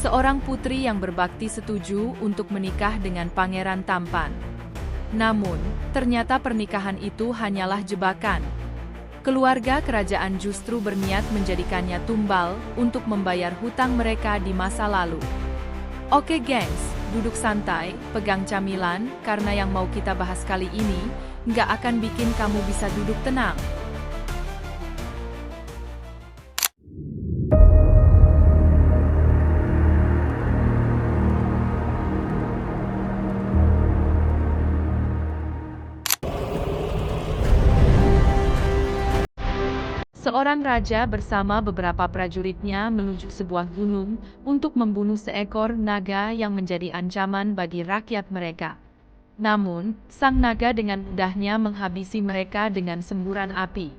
Seorang putri yang berbakti setuju untuk menikah dengan pangeran tampan. Namun, ternyata pernikahan itu hanyalah jebakan. Keluarga kerajaan justru berniat menjadikannya tumbal untuk membayar hutang mereka di masa lalu. Oke gengs, duduk santai, pegang camilan, karena yang mau kita bahas kali ini, nggak akan bikin kamu bisa duduk tenang. Seorang raja bersama beberapa prajuritnya menuju sebuah gunung untuk membunuh seekor naga yang menjadi ancaman bagi rakyat mereka. Namun, sang naga dengan mudahnya menghabisi mereka dengan semburan api.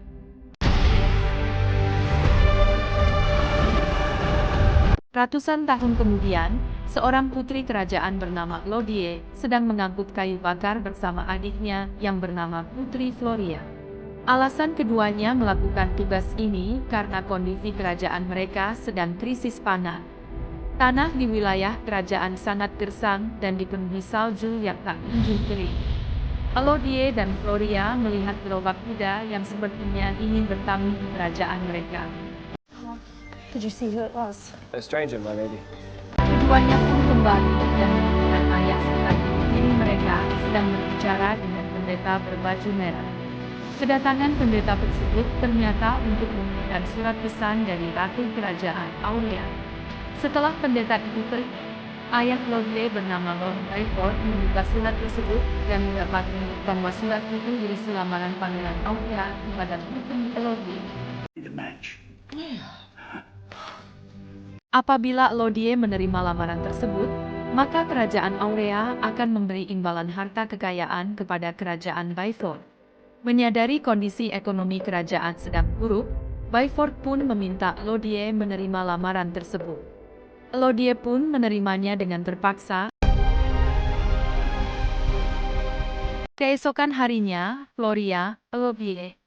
Ratusan tahun kemudian, seorang putri kerajaan bernama Lodie sedang mengangkut kayu bakar bersama adiknya yang bernama Putri Floria. Alasan keduanya melakukan tugas ini karena kondisi kerajaan mereka sedang krisis pangan. Tanah di wilayah kerajaan sangat gersang dan dipenuhi salju yang tak kunjung kering. Elodie dan Floria melihat gerobak kuda yang sepertinya ingin bertamu di kerajaan mereka. Did you see who it was? A stranger, my lady. Keduanya pun kembali dan melihat ayah serta ibu tiri mereka sedang berbicara dengan pendeta berbaju merah. Kedatangan pendeta tersebut ternyata untuk memberikan surat pesan dari Ratu Kerajaan Aurea. Setelah pendeta itu pergi, ayah Lodie bernama Lord Byford membuka surat tersebut dan mendapati bahwa surat itu berisi lamaran Pangeran Aurea kepada Putri Elodie. Apabila Elodie menerima lamaran tersebut, maka Kerajaan Aurea akan memberi imbalan harta kekayaan kepada Kerajaan Byford. Menyadari kondisi ekonomi kerajaan sedang buruk, Byford pun meminta Elodie menerima lamaran tersebut. Elodie pun menerimanya dengan terpaksa. Keesokan harinya, Floria, Elodie,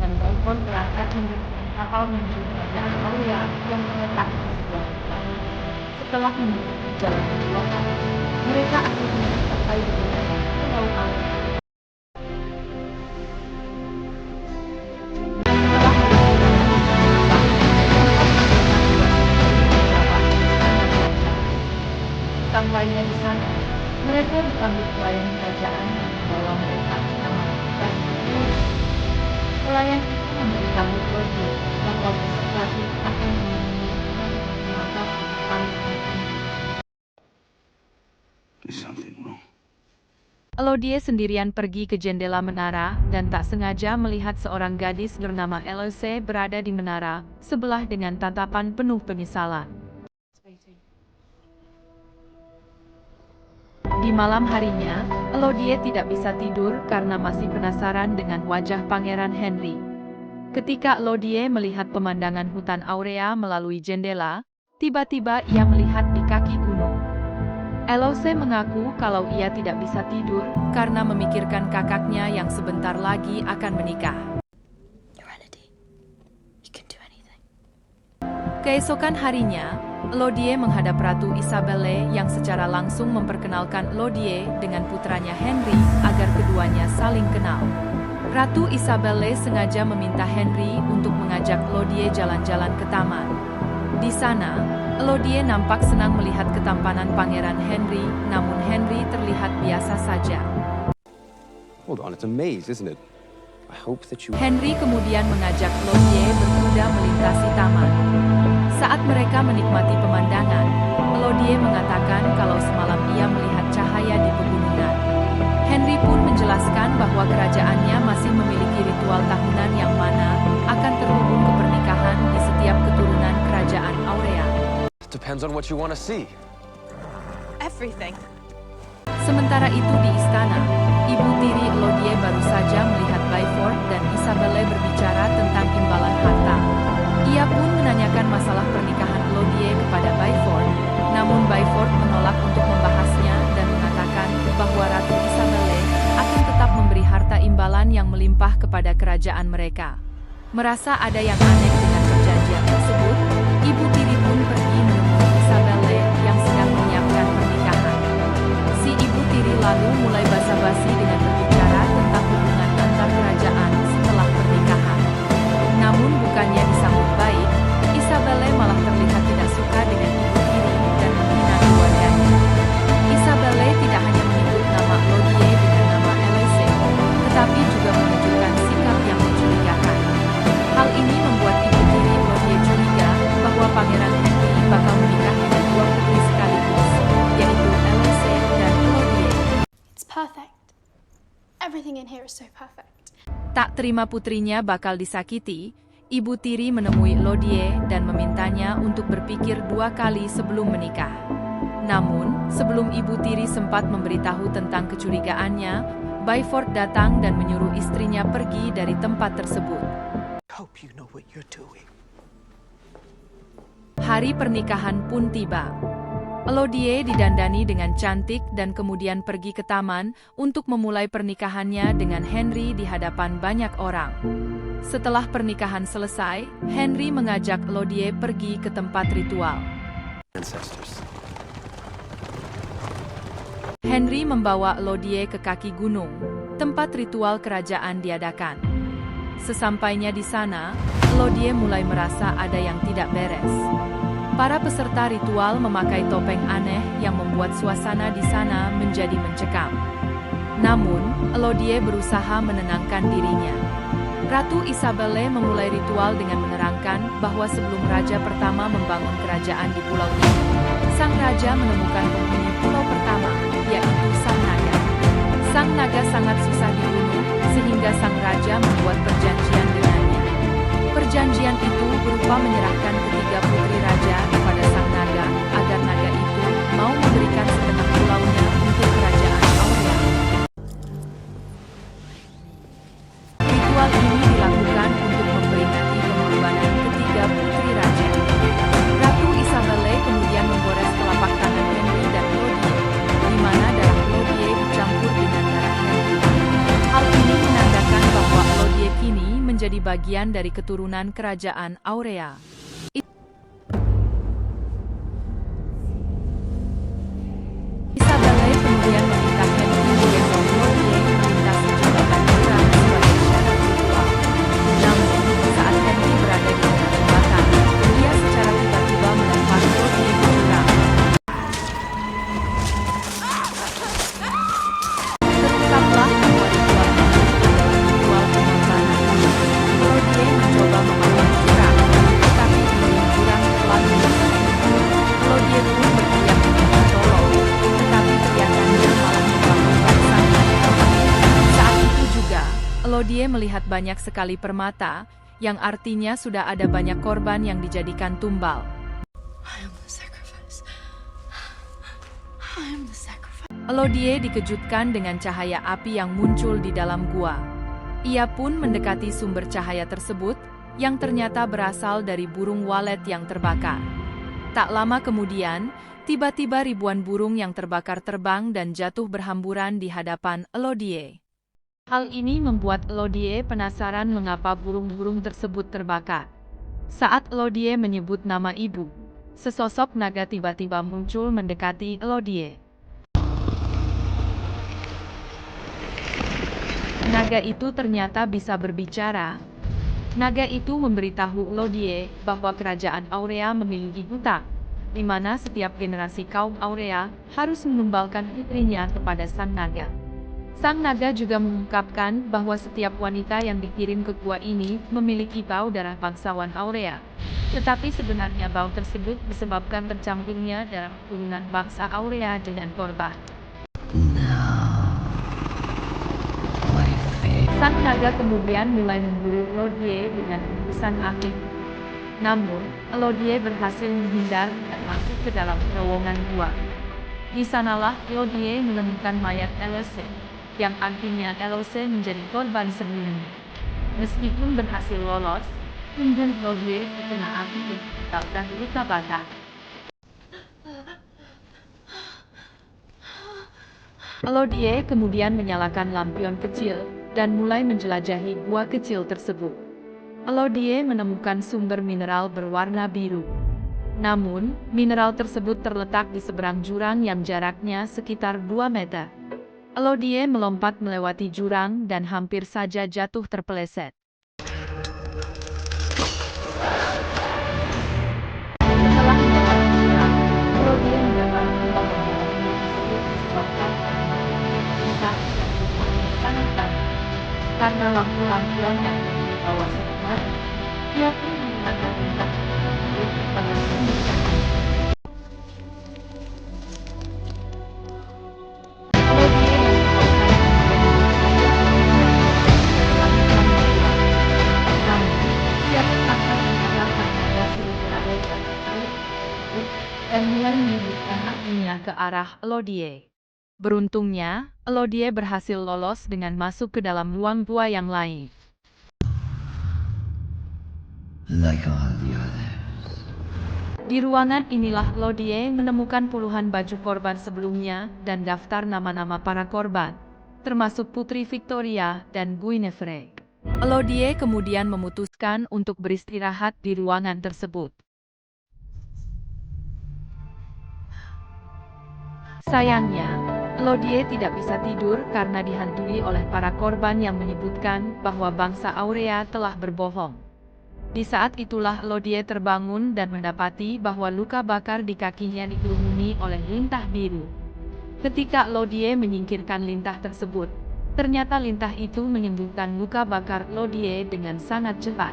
dan Byford berangkat menggunakan kapal menuju kerajaan Aurea yang terletak di sebuah hutan. Setelah menempuh jalan ke kota, mereka akhirnya sampai di wilayah Pulau Aurea. Sampainya di sana, mereka disambut pelayan kerajaan yang membawa mereka ke kamar hotel. Pelayan itu memberitahu Elodie bahwa besok pagi akan mengunjungi mata pangeran. Elodie sendirian pergi ke jendela menara dan tak sengaja melihat seorang gadis bernama Elose berada di menara sebelah dengan tatapan penuh penyesalan. Di malam harinya, Elodie tidak bisa tidur karena masih penasaran dengan wajah Pangeran Henry. Ketika Elodie melihat pemandangan hutan Aurea melalui jendela, tiba-tiba ia melihat di kaki gunung. Elose mengaku kalau ia tidak bisa tidur karena memikirkan kakaknya yang sebentar lagi akan menikah. Keesokan harinya, Elodie menghadap Ratu Isabelle yang secara langsung memperkenalkan Elodie dengan putranya Henry agar keduanya saling kenal. Ratu Isabelle sengaja meminta Henry untuk mengajak Elodie jalan-jalan ke taman. Di sana, Elodie nampak senang melihat ketampanan Pangeran Henry, namun Henry terlihat biasa saja. Hold on, it's a maze, isn't it? I hope that you... Henry kemudian mengajak Elodie berkuda melintasi taman. Saat mereka menikmati pemandangan, Elodie mengatakan kalau semalam ia melihat cahaya di pegunungan. Henry pun menjelaskan bahwa kerajaannya masih memiliki ritual tahunan yang mana akan terhubung ke pernikahan di setiap keturunan kerajaan Aurea. Depends on what you want to see. Everything. Sementara itu di istana, ibu tiri Elodie baru saja melihat Byford dan Isabelle berbicara tentang imbalan harta. Ia pun menanyakan masalah pernikahan Elodie kepada Byford, namun Byford menolak untuk membahasnya dan mengatakan bahwa Ratu Isabelle akan tetap memberi harta imbalan yang melimpah kepada kerajaan mereka. Merasa ada yang aneh dengan perjanjian tersebut, ibu tiri pun pergi menemui Isabelle are so perfect. Tak terima putrinya bakal disakiti, Ibu tiri menemui Lodie dan memintanya untuk berpikir 2 kali sebelum menikah. Namun, sebelum ibu tiri sempat memberitahu tentang kecurigaannya, Byford datang dan menyuruh istrinya pergi dari tempat tersebut. Hope you know what you're doing. Hari pernikahan pun tiba. Elodie didandani dengan cantik dan kemudian pergi ke taman untuk memulai pernikahannya dengan Henry di hadapan banyak orang. Setelah pernikahan selesai, Henry mengajak Elodie pergi ke tempat ritual. Ancestors. Henry membawa Elodie ke kaki gunung, tempat ritual kerajaan diadakan. Sesampainya di sana, Elodie mulai merasa ada yang tidak beres. Para peserta ritual memakai topeng aneh yang membuat suasana di sana menjadi mencekam. Namun, Elodie berusaha menenangkan dirinya. Ratu Isabelle memulai ritual dengan menerangkan bahwa sebelum raja pertama membangun kerajaan di pulau ini, sang raja menemukan penghuni pulau pertama, yaitu sang naga. Sang naga sangat susah dibunuh, sehingga sang raja membuat perjanjian dengannya. Perjanjian itu berupa menyerahkan ketiga putri raja kepada sang naga, agar naga itu mau memberikan setengah pulaunya untuk kerajaan Aurea. Ritual ini dilakukan untuk memperingati pengorbanan ketiga putri raja. Ratu Isabelle kemudian menggores telapak tangan Henry dan Elodie, di mana darah Elodie dicampur dengan darah Henry. Hal ini menandakan bahwa Elodie kini menjadi bagian dari keturunan kerajaan Aurea. Isabelle kemudian meminta Henry menggendong Elodie melintasi jembatan jurang sebagai syarat ritual. Namun, saat Henry berada di tengah jembatan, dia secara tiba-tiba melempar Elodie ke jurang. Terungkaplah bahwa ritual ini adalah ritual pengorbanan. Elodie mencoba melawan jurang, tetapi dinding jurang terlalu lemah. Elodie pun berteriak minta tolong, tetapi teriakannya malah membangunkan sang naga. Saat itu juga, Elodie melihat banyak sekali permata, yang artinya sudah ada banyak korban yang dijadikan tumbal. I am the sacrifice. I am the sacrifice. Elodie dikejutkan dengan cahaya api yang muncul di dalam gua. Ia pun mendekati sumber cahaya tersebut, yang ternyata berasal dari burung walet yang terbakar. Tak lama kemudian, tiba-tiba ribuan burung yang terbakar terbang dan jatuh berhamburan di hadapan Elodie. Hal ini membuat Elodie penasaran mengapa burung-burung tersebut terbakar. Saat Elodie menyebut nama ibu, sesosok naga tiba-tiba muncul mendekati Elodie. Naga itu ternyata bisa berbicara. Naga itu memberitahu Elodie bahwa kerajaan Aurea memiliki hutang, di mana setiap generasi kaum Aurea harus menumbalkan putrinya kepada sang naga. Sang naga juga mengungkapkan bahwa setiap wanita yang dikirim ke gua ini memiliki bau darah bangsawan Aurea. Tetapi sebenarnya bau tersebut disebabkan tercampurnya darah keturunan bangsa Aurea dengan korban. Sang naga kemudian mulai memburu Elodie dengan hembusan angin. Namun, Elodie berhasil menghindar dan masuk ke dalam terowongan gua. Di sanalah Elodie menemukan mayat Elose, yang artinya Elose menjadi korban sembunyi. Meskipun berhasil lolos, pinggang Elodie terkena api dan luka bakar. Elodie kemudian menyalakan lampion kecil dan mulai menjelajahi gua kecil tersebut. Elodie menemukan sumber mineral berwarna biru. Namun, mineral tersebut terletak di seberang jurang yang jaraknya sekitar 2 meter. Elodie melompat melewati jurang dan hampir saja jatuh terpeleset. Setelah melewati jurang, Elodie mendapati bahwa karena lampu-lampion yang di bawah sekitar, dia pun menggunakan tindak untuk mengeluarkan. Elodie yang kemudian menyebutkan apinya ke arah Elodie. Beruntungnya, Elodie berhasil lolos dengan masuk ke dalam ruang gua yang lain. Like all the others. Di ruangan inilah Elodie menemukan puluhan baju korban sebelumnya dan daftar nama-nama para korban, termasuk Putri Victoria dan Guinevere. Elodie kemudian memutuskan untuk beristirahat di ruangan tersebut. Sayangnya, Elodie tidak bisa tidur karena dihantui oleh para korban yang menyebutkan bahwa bangsa Aurea telah berbohong. Di saat itulah Elodie terbangun dan mendapati bahwa luka bakar di kakinya dikerumuni oleh lintah biru. Ketika Elodie menyingkirkan lintah tersebut, ternyata lintah itu menyembuhkan luka bakar Elodie dengan sangat cepat.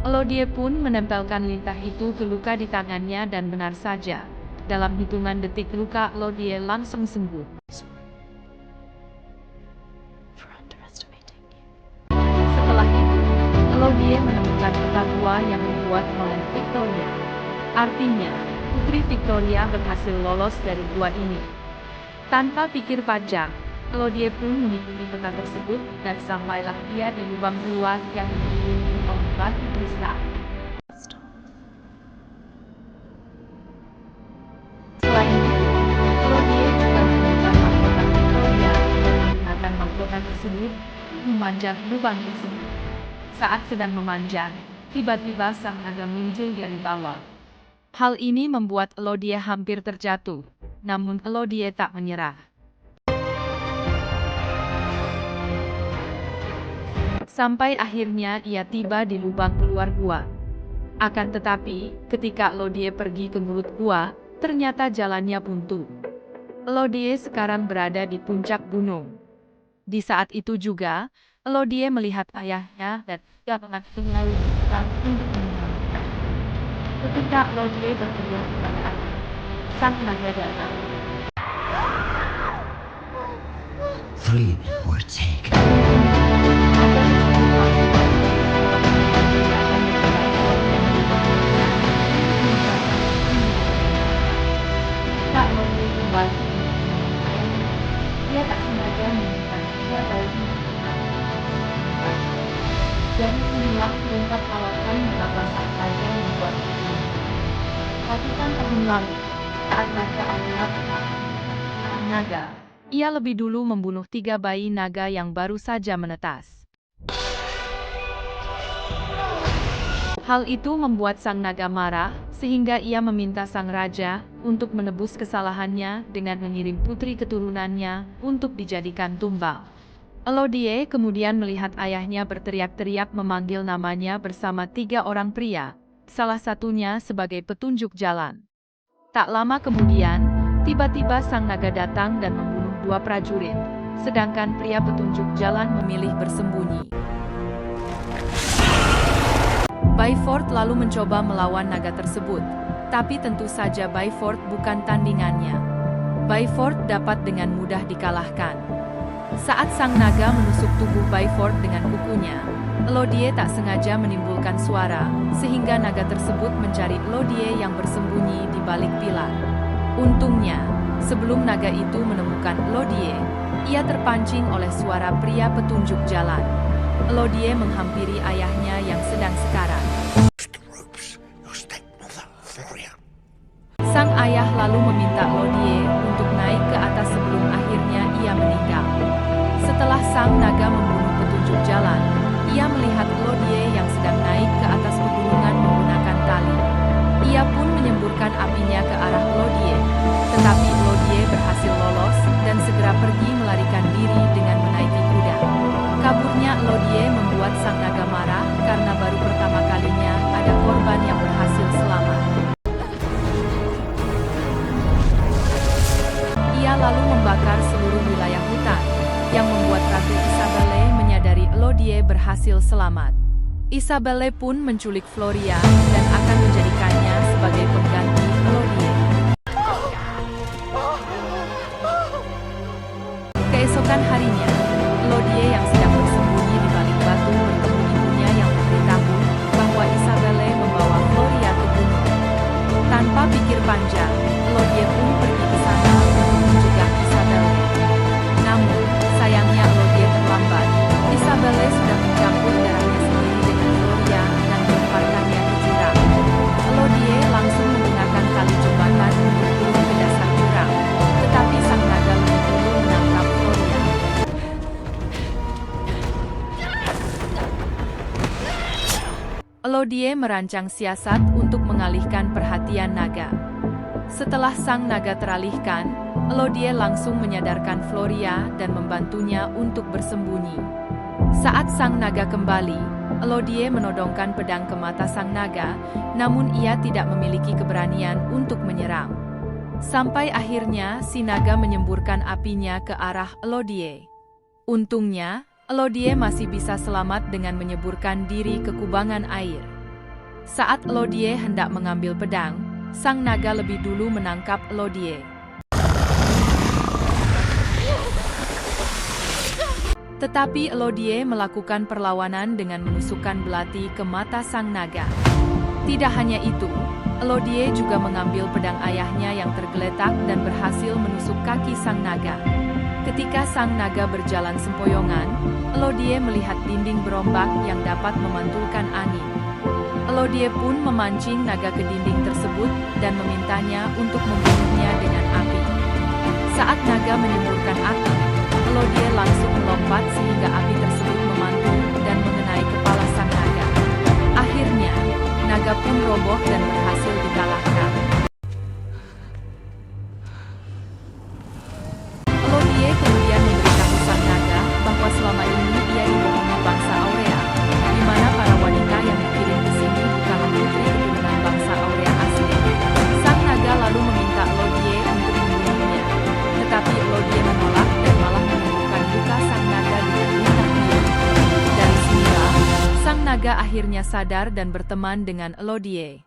Elodie pun menempelkan lintah itu ke luka di tangannya dan benar saja, dalam hitungan detik luka Elodie langsung sembuh. For underestimating you. Setelah itu, Elodie menemukan peta gua yang dibuat oleh Victoria. Artinya, Putri Victoria berhasil lolos dari gua ini. Tanpa pikir panjang, Elodie pun mengikuti peta tersebut dan sampailah ia di lubang gua yang dikelilingi oleh batu kristal. Selain itu, Elodie juga menemukan mahkota Victoria dan menggunakan mahkota tersebut memanjat lubang tersebut. Saat sedang memanjat, tiba-tiba sang naga muncul dari bawah. Hal ini membuat Elodie hampir terjatuh, namun Elodie tak menyerah. Sampai akhirnya ia tiba di lubang keluar gua. Akan tetapi, ketika Elodie pergi ke mulut gua, ternyata jalannya buntu. Elodie sekarang berada di puncak gunung. Di saat itu juga, Elodie melihat ayahnya dan ia mengakhiri untuk menyelamatkan. Ketika Elodie bersedia kepada ayah, sang naga datang. 3 or take. Tak Elodie kembali. Dia tak sengaja menemukan dia bayi. Jadi inilah terungkap alasan mengapa sang naga membuat ini. Ratusan tahun lalu, saat naga naga, ia lebih dulu membunuh 3 bayi naga yang baru saja menetas. Hal itu membuat sang naga marah, sehingga ia meminta sang raja untuk menebus kesalahannya dengan mengirim putri keturunannya untuk dijadikan tumbal. Elodie kemudian melihat ayahnya berteriak-teriak memanggil namanya bersama 3 orang pria, salah satunya sebagai petunjuk jalan. Tak lama kemudian, tiba-tiba sang naga datang dan membunuh 2 prajurit, sedangkan pria petunjuk jalan memilih bersembunyi. Byford lalu mencoba melawan naga tersebut, tapi tentu saja Byford bukan tandingannya. Byford dapat dengan mudah dikalahkan. Saat sang naga menusuk tubuh Byford dengan kukunya, Elodie tak sengaja menimbulkan suara, sehingga naga tersebut mencari Elodie yang bersembunyi di balik pilar. Untungnya, sebelum naga itu menemukan Elodie, ia terpancing oleh suara pria petunjuk jalan. Elodie menghampiri ayahnya yang sedang sekarat. Sang ayah lalu meminta Elodie untuk naik ke atas sebelum akhirnya ia meninggal. Setelah sang naga membunuh petunjuk jalan, ia melihat Elodie yang sedang naik ke atas pegunungan menggunakan tali. Ia pun menyemburkan apinya ke arah Elodie, tetapi Elodie berhasil lolos dan segera pergi melarikan diri dengan menaiki kuda. Kaburnya Elodie membuat sang naga marah karena baru pertama kalinya ada korban yang berhasil selamat. Ia lalu membakar seluruh wilayah hutan, yang membuat Ratu Isabelle menyadari Elodie berhasil selamat. Isabelle pun menculik Floria dan akan menjadikannya sebagai pengganti Elodie. Keesokan harinya, Elodie yang sedang bersembunyi di balik batu bertemu ibunya yang memberitahu bahwa Isabelle membawa Floria ke gunung. Tanpa pikir panjang, Elodie merancang siasat untuk mengalihkan perhatian naga. Setelah sang naga teralihkan, Elodie langsung menyadarkan Floria dan membantunya untuk bersembunyi. Saat sang naga kembali, Elodie menodongkan pedang ke mata sang naga, namun ia tidak memiliki keberanian untuk menyerang. Sampai akhirnya si naga menyemburkan apinya ke arah Elodie. Untungnya, Elodie masih bisa selamat dengan menyeburkan diri ke kubangan air. Saat Elodie hendak mengambil pedang, sang naga lebih dulu menangkap Elodie. Tetapi Elodie melakukan perlawanan dengan menusukkan belati ke mata sang naga. Tidak hanya itu, Elodie juga mengambil pedang ayahnya yang tergeletak dan berhasil menusuk kaki sang naga. Ketika sang naga berjalan sempoyongan, Elodie melihat dinding berombak yang dapat memantulkan angin. Elodie pun memancing naga ke dinding tersebut dan memintanya untuk membunuhnya dengan api. Saat naga menyemburkan api, Elodie langsung melompat sehingga api tersebut memantul dan mengenai kepala sang naga. Akhirnya, naga pun roboh dan berhasil dikalahkan. Elodie kemudian memberitahu sang naga bahwa selama ini ia dibohongi bangsa Aurea, di mana para wanita yang dikirim ke sini bukanlah putri keturunan bangsa Aurea asli. Sang naga lalu meminta Elodie untuk membunuhnya, tetapi Elodie menolak dan malah menyembuhkan luka sang naga dengan luka biru. Dari sinilah, sang naga akhirnya sadar dan berteman dengan Elodie.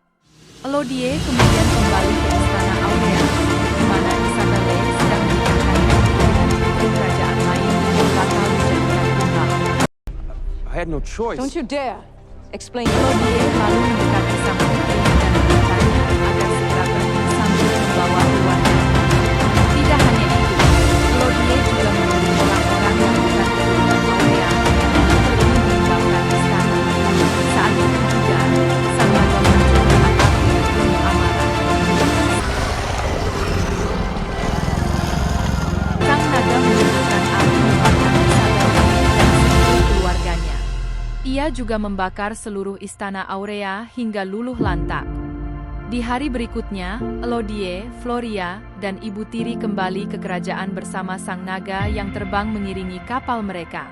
Elodie kemudian kembali ke istana Aurea, di mana Isabelle sedang menikahkan diri dengan putri kerajaan lain yang bakal dijadikan tunggal. I had no choice. Don't you dare explain. Elodie lalu mendekati sang putri dan memintanya agar segera pergi sambil membawa keluarga. Tidak hanya itu, Elodie juga memilih orang-orang yang bukan keturunan Aurea untuk pergi meninggalkan istana. Saat itu juga, sang naga muncul dengan api penuh amarah. Sang naga menyemburkan api membakar Isabelle dan seluruh keluarganya. Ia juga membakar seluruh istana Aurea hingga luluh lantak. Di hari berikutnya, Elodie, Floria, dan ibu tiri kembali ke kerajaan bersama sang naga yang terbang mengiringi kapal mereka.